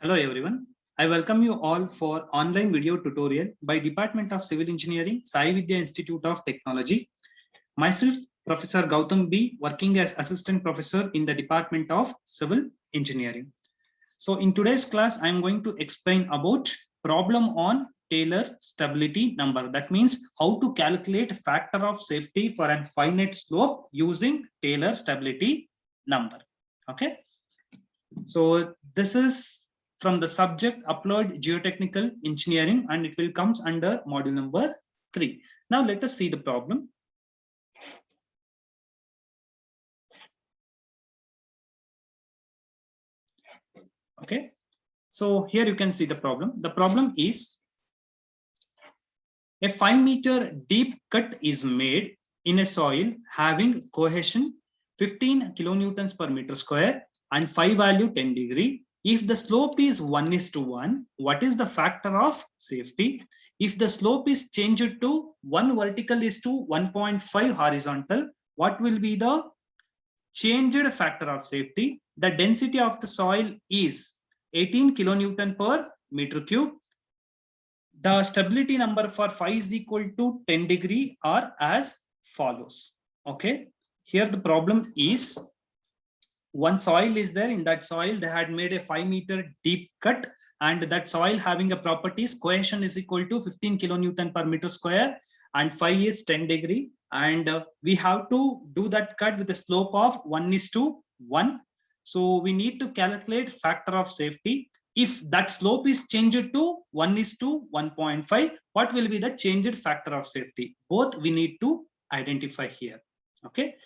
Hello everyone. I welcome you all for online video tutorial by Department of Civil Engineering, Sai Vidya Institute of Technology. Myself, Professor Gautam B, working as Assistant Professor in the Department of Civil Engineering. So in today's class, I'm going to explain about problem on Taylor stability number. That means how to calculate factor of safety for a finite slope using Taylor stability number. Okay. So this is from the subject Applied Geotechnical Engineering, and it will comes under module number 3. Now let us see the problem. Okay, so here you can see the problem. The problem is a 5-meter deep cut is made in a soil having cohesion 15 kilonewtons per meter square and phi value 10 degree. If the slope is 1:1, what is the factor of safety? If the slope is changed to 1 vertical is to 1.5 horizontal, what will be the changed factor of safety? The density of the soil is 18 kilonewton per meter cube. The stability number for phi is equal to 10 degree are as follows. Okay, here the problem is one soil is there. In that soil they had made a 5-meter deep cut, and that soil having a properties cohesion is equal to 15 kilonewton per meter square and phi is 10 degree, and we have to do that cut with a slope of 1:1. So we need to calculate factor of safety. If that slope is changed to 1:1.5, what will be the changed factor of safety? Both we need to identify here. Okay,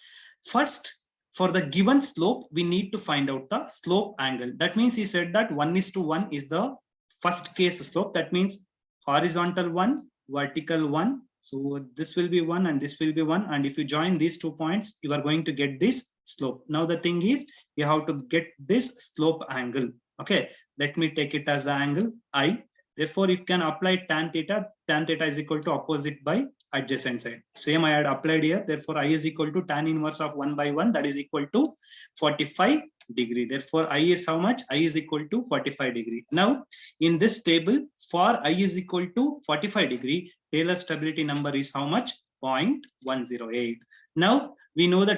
first, for the given slope, we need to find out the slope angle. That means he said that 1:1 is the first case slope. That means horizontal 1, vertical 1. So this will be 1 and this will be 1. And if you join these 2 points, you are going to get this slope. Now the thing is, you have to get this slope angle. Okay, let me take it as the angle I. Therefore, if you can apply tan theta is equal to opposite by adjacent side. Same I had applied here. Therefore, I is equal to tan inverse of 1/1. That is equal to 45 degree. Therefore, I is how much? I is equal to 45 degree. Now, in this table, for I is equal to 45 degree, Taylor stability number is how much? 0.108. Now, we know the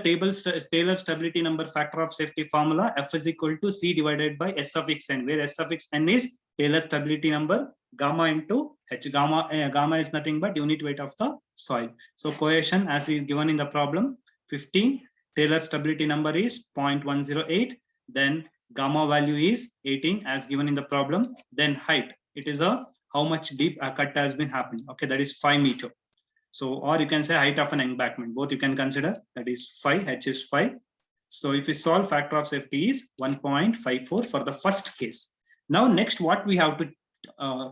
Taylor stability number factor of safety formula. F is equal to C divided by S of x n, where S of x n is Taylor stability number, gamma into H. Gamma is nothing but unit weight of the soil. So cohesion as is given in the problem 15. Taylor stability number is 0.108. Then gamma value is 18 as given in the problem. Then height, it is a how much deep a cut has been happened. Okay, that is 5 meter. So, or you can say height of an embankment. Both you can consider. That is 5. H is 5. So if we solve, factor of safety is 1.54 for the first case. Now next, what we have to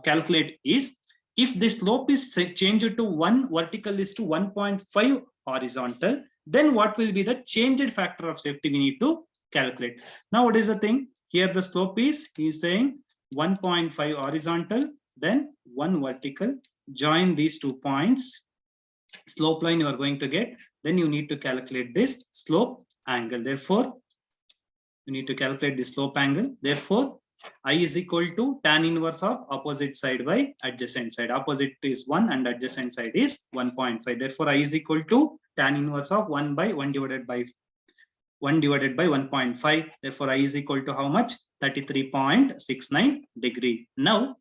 calculate is, if the slope is changed to 1 vertical is to 1.5 horizontal, then what will be the changed factor of safety we need to calculate. Now what is the thing here? The slope is, he is saying 1.5 horizontal, then 1 vertical. Join these 2 points, slope line you are going to get. Then you need to calculate this slope angle. Therefore, you need to calculate the slope angle. Therefore, I is equal to tan inverse of opposite side by adjacent side. Opposite is 1 and adjacent side is 1.5. Therefore, I is equal to tan inverse of 1 divided by 1.5. Therefore, I is equal to how much? 33.69 degree. Now,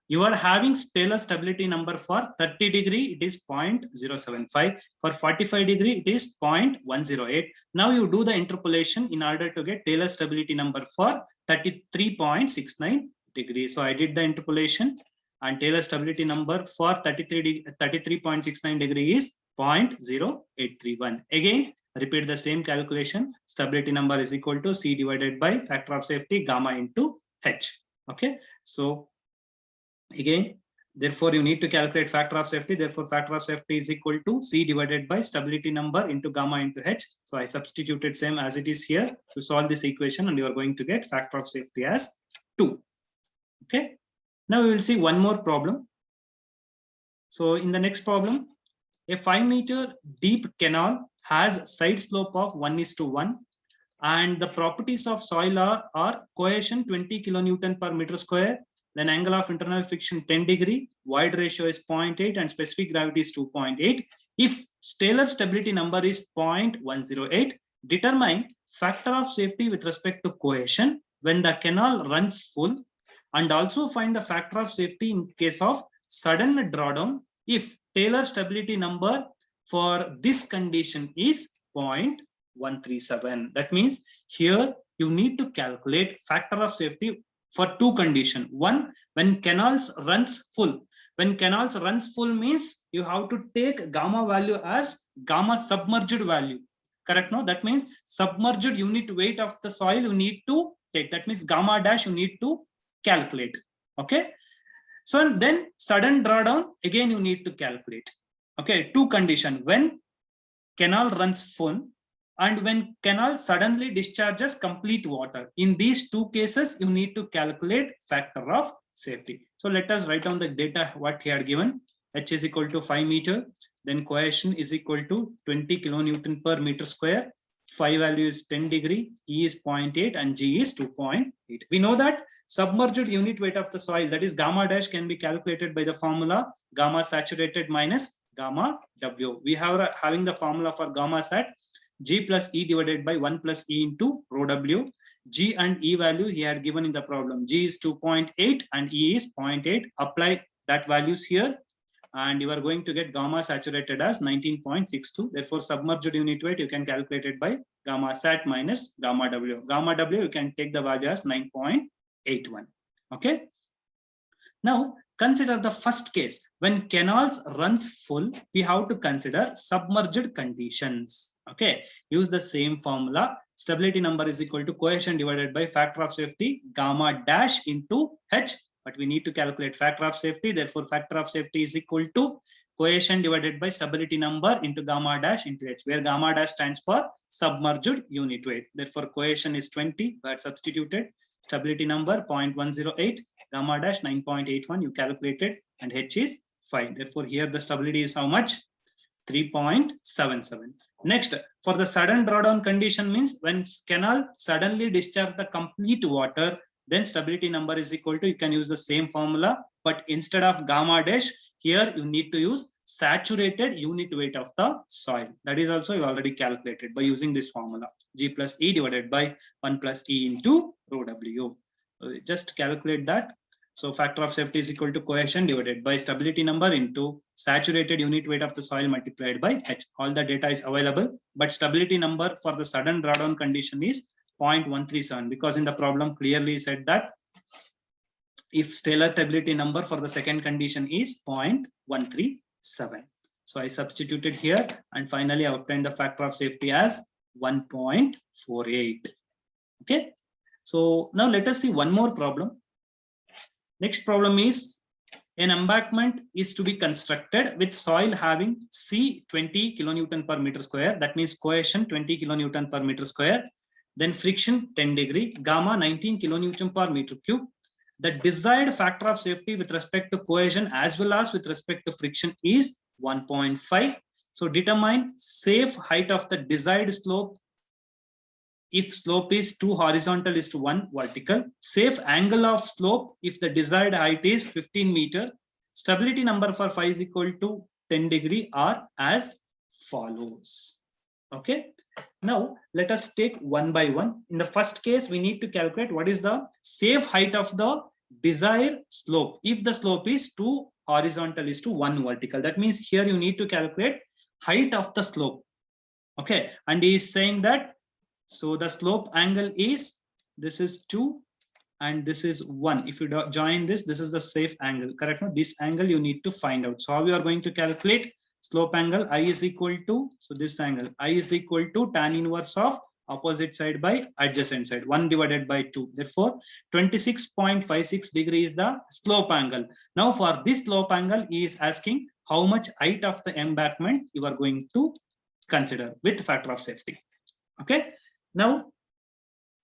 you are having Taylor stability number for 30 degree, it is 0.075. For 45 degree, it is 0.108. Now you do the interpolation in order to get Taylor stability number for 33.69 degree. So I did the interpolation, and Taylor stability number for 33.69 degree is 0.0831. Again, repeat the same calculation. Stability number is equal to C divided by factor of safety gamma into H. Okay, so again, therefore you need to calculate factor of safety. Therefore, factor of safety is equal to C divided by stability number into gamma into H. So I substituted same as it is here to solve this equation, and you are going to get factor of safety as 2. Okay. Now we will see one more problem. So in the next problem, a 5-meter deep canal has side slope of 1:1 And the properties of soil are cohesion 20 kilonewton per meter square, then angle of internal friction 10 degree, void ratio is 0.8 and specific gravity is 2.8. If Taylor stability number is 0.108, determine factor of safety with respect to cohesion when the canal runs full, and also find the factor of safety in case of sudden drawdown if Taylor stability number for this condition is 0.137. That means here you need to calculate factor of safety for two conditions. One, when canals runs full. When canals runs full means you have to take gamma value as gamma submerged value. Correct? No? That means submerged unit weight of the soil you need to take. That means gamma dash you need to calculate. Okay. So then sudden drawdown, again you need to calculate. Okay. Two conditions: when canal runs full and when canal suddenly discharges complete water. In these two cases, you need to calculate factor of safety. So let us write down the data what he had given. H is equal to 5 meter. Then cohesion is equal to 20 kilonewton per meter square. Phi value is 10 degree, E is 0.8 and G is 2.8. We know that submerged unit weight of the soil, that is gamma dash, can be calculated by the formula gamma saturated minus gamma W. We have having the formula for gamma sat, G plus E divided by 1 plus E into rho W. G and E value he had given in the problem. G is 2.8 and E is 0.8. Apply that values here, and you are going to get gamma saturated as 19.62. Therefore, submerged unit weight you can calculate it by gamma sat minus gamma W. Gamma W you can take the value as 9.81. Okay. Now consider the first case. When canals runs full, we have to consider submerged conditions. Okay. Use the same formula. Stability number is equal to cohesion divided by factor of safety gamma dash into H. But we need to calculate factor of safety. Therefore, factor of safety is equal to cohesion divided by stability number into gamma dash into H, where gamma dash stands for submerged unit weight. Therefore, cohesion is 20, but substituted. Stability number 0.108, gamma dash 9.81, you calculated, and H is 5. Therefore, here the stability is how much? 3.77. Next, for the sudden drawdown condition means when canal suddenly discharge the complete water, then stability number is equal to, you can use the same formula, but instead of gamma dash, here you need to use saturated unit weight of the soil. That is also you already calculated by using this formula, G plus E divided by 1 plus E into rho W. Just calculate that. So factor of safety is equal to cohesion divided by stability number into saturated unit weight of the soil multiplied by H. All the data is available, but stability number for the sudden drawdown condition is 0.137, because in the problem clearly said that if Taylor stability number for the second condition is 0.137. So I substituted here, and finally I obtained the factor of safety as 1.48. Okay. So now let us see one more problem. Next problem is, an embankment is to be constructed with soil having C 20 kilonewton per meter square. That means cohesion 20 kilonewton per meter square. Then friction 10 degree, gamma 19 kilonewton per meter cube. The desired factor of safety with respect to cohesion as well as with respect to friction is 1.5. So determine safe height of the desired slope if slope is 2 horizontal is to 1 vertical. Safe angle of slope if the desired height is 15 meter. Stability number for phi is equal to 10 degree are as follows. Okay. Now let us take one by one. In the first case, we need to calculate what is the safe height of the desired slope if the slope is 2 horizontal is to 1 vertical. That means here you need to calculate height of the slope. Okay. And he is saying that, so the slope angle is, this is 2 and this is 1. If you join this, this is the safe angle, correct? No? This angle you need to find out. So how we are going to calculate slope angle? I is equal to, so this angle I is equal to tan inverse of opposite side by adjacent side, 1 divided by 2. Therefore 26.56 degree is the slope angle. Now for this slope angle, he is asking how much height of the embankment you are going to consider with factor of safety. Okay. Now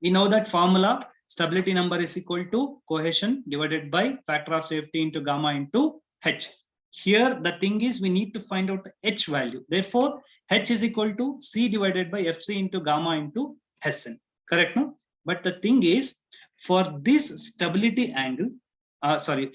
we know that formula, stability number is equal to cohesion divided by factor of safety into gamma into H. Here the thing is, we need to find out the H value. Therefore H is equal to C divided by FC into gamma into Hessen. correct? No, but the thing is, for this stability angle,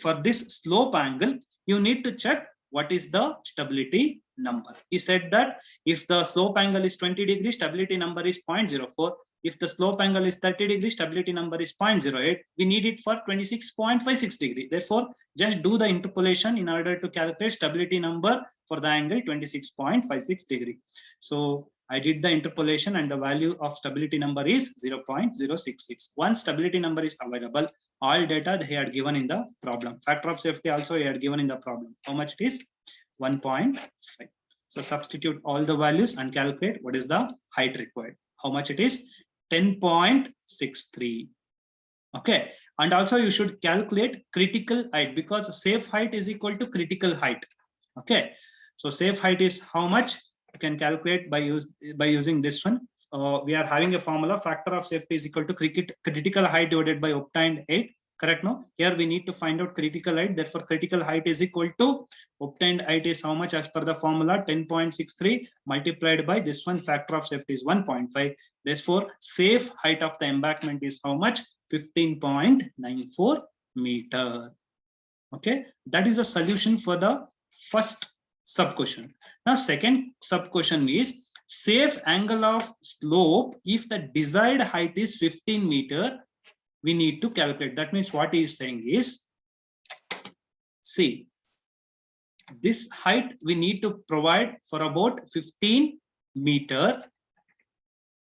for this slope angle, you need to check what is the stability number. He said that if the slope angle is 20 degrees, stability number is 0.04. If the slope angle is 30 degrees, stability number is 0.08. We need it for 26.56 degree. Therefore, just do the interpolation in order to calculate stability number for the angle 26.56 degree. So I did the interpolation and the value of stability number is 0.066. Once stability number is available, all data they had given in the problem. Factor of safety also he had given in the problem. How much it is? 1.5. So substitute all the values and calculate what is the height required. How much it is? 10.63. Okay. And also you should calculate critical height, because safe height is equal to critical height. Okay. So safe height is how much? You can calculate by using this one. We are having a formula: factor of safety is equal to critical height divided by obtained height. Correct? No, here we need to find out critical height. Therefore, critical height is equal to obtained height is how much as per the formula? 10.63 multiplied by this one, factor of safety is 1.5. Therefore, safe height of the embankment is how much? 15.94 meter. Okay, that is a solution for the first sub question. Now, second sub question is safe angle of slope if the desired height is 15 meter. We need to calculate. That means what he is saying is, see, this height we need to provide for about 15 meter.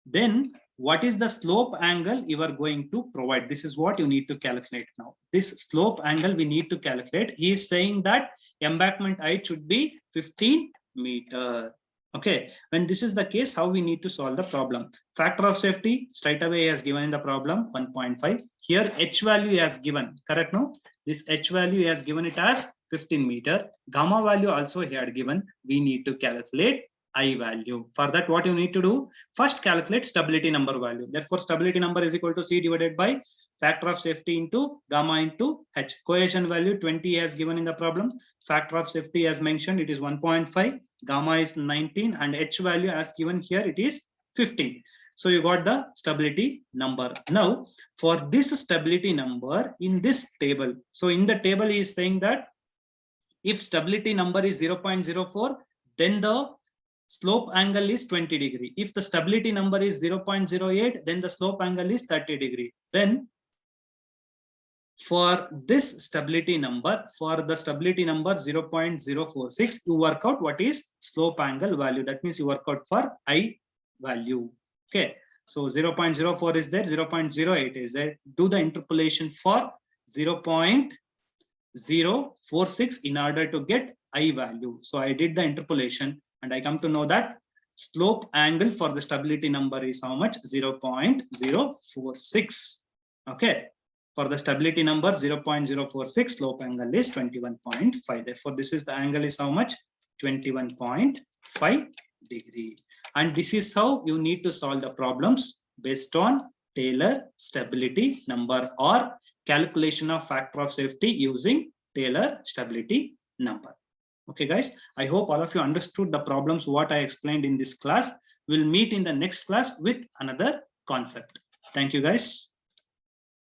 Then what is the slope angle you are going to provide? This is what you need to calculate now. This slope angle we need to calculate. He is saying that embankment height should be 15 meter. Okay, when this is the case, how we need to solve the problem? Factor of safety straight away has given in the problem 1.5. Here H value has given, correct? No, this H value has given it as 15 meter. Gamma value also he had given. We need to calculate I value. For that, what you need to do? First calculate stability number value. Therefore, stability number is equal to C divided by factor of safety into gamma into H. Cohesion value 20 has given in the problem. Factor of safety as mentioned, it is 1.5. Gamma is 19 and H value as given here, it is 15. So you got the stability number. Now, for this stability number in this table, so in the table he is saying that if stability number is 0.04, then the slope angle is 20 degree. If the stability number is 0.08, then the slope angle is 30 degree. Then for this stability number, for the stability number 0.046, you work out what is slope angle value. That means you work out for I value. Okay. So 0.04 is there, 0.08 is there. Do the interpolation for 0.046 in order to get I value. So I did the interpolation and I come to know that slope angle for the stability number is how much? 0.046. Okay. For the stability number 0.046, slope angle is 21.5. Therefore, this is the angle is how much? 21.5 degree. And this is how you need to solve the problems based on Taylor stability number or calculation of factor of safety using Taylor stability number. Okay, guys, I hope all of you understood the problems what I explained in this class. We'll meet in the next class with another concept. Thank you, guys.